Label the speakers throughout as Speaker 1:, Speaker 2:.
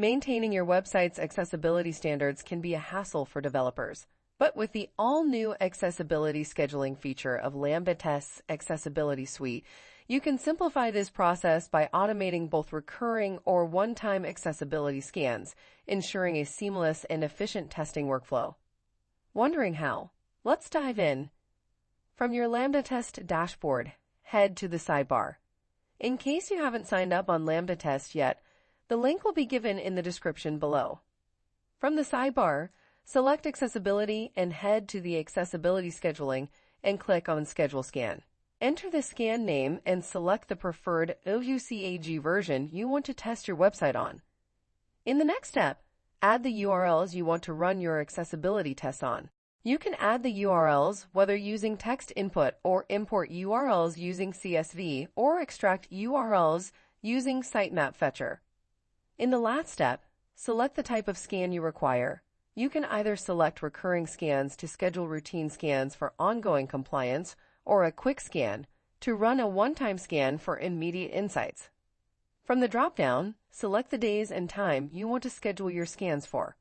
Speaker 1: Maintaining your website's accessibility standards can be a hassle for developers. But with the all-new accessibility scheduling feature of LambdaTest's Accessibility Suite, you can simplify this process by automating both recurring or one-time accessibility scans, ensuring a seamless and efficient testing workflow. Wondering how? Let's dive in. From your LambdaTest dashboard, head to the sidebar. In case you haven't signed up on LambdaTest yet, the link will be given in the description below. From the sidebar, select Accessibility and head to the Accessibility Scheduling and click on Schedule Scan. Enter the scan name and select the preferred WCAG version you want to test your website on. In the next step, add the URLs you want to run your accessibility tests on. You can add the URLs whether using text input or import URLs using CSV or extract URLs using sitemap fetcher. In the last step, select the type of scan you require. You can either select recurring scans to schedule routine scans for ongoing compliance or a quick scan to run a one-time scan for immediate insights. From the drop-down, select the days and time you want to schedule your scans for.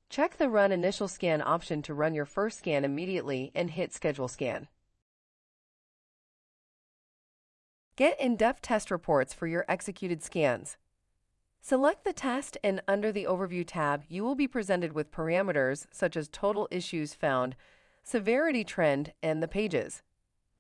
Speaker 1: Check the Run Initial Scan option to run your first scan immediately and hit Schedule Scan. Get in-depth test reports for your executed scans. Select the test and under the Overview tab, you will be presented with parameters such as total issues found, severity trend, and the pages.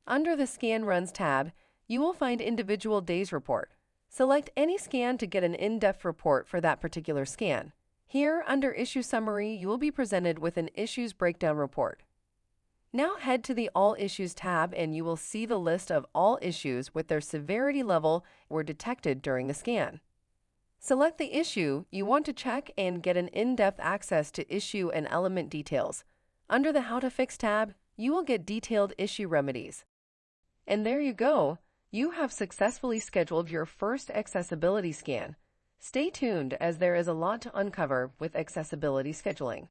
Speaker 1: Under the Scan Runs tab, you will find Individual Days Report. Select any scan to get an in-depth report for that particular scan. Here, under Issue Summary, you will be presented with an Issues Breakdown report. Now head to the All Issues tab and you will see the list of all issues with their severity level were detected during the scan. Select the issue you want to check and get an in-depth access to issue and element details. Under the How to Fix tab, you will get detailed issue remedies. And there you go. You have successfully scheduled your first accessibility scan. Stay tuned as there is a lot to uncover with accessibility scheduling.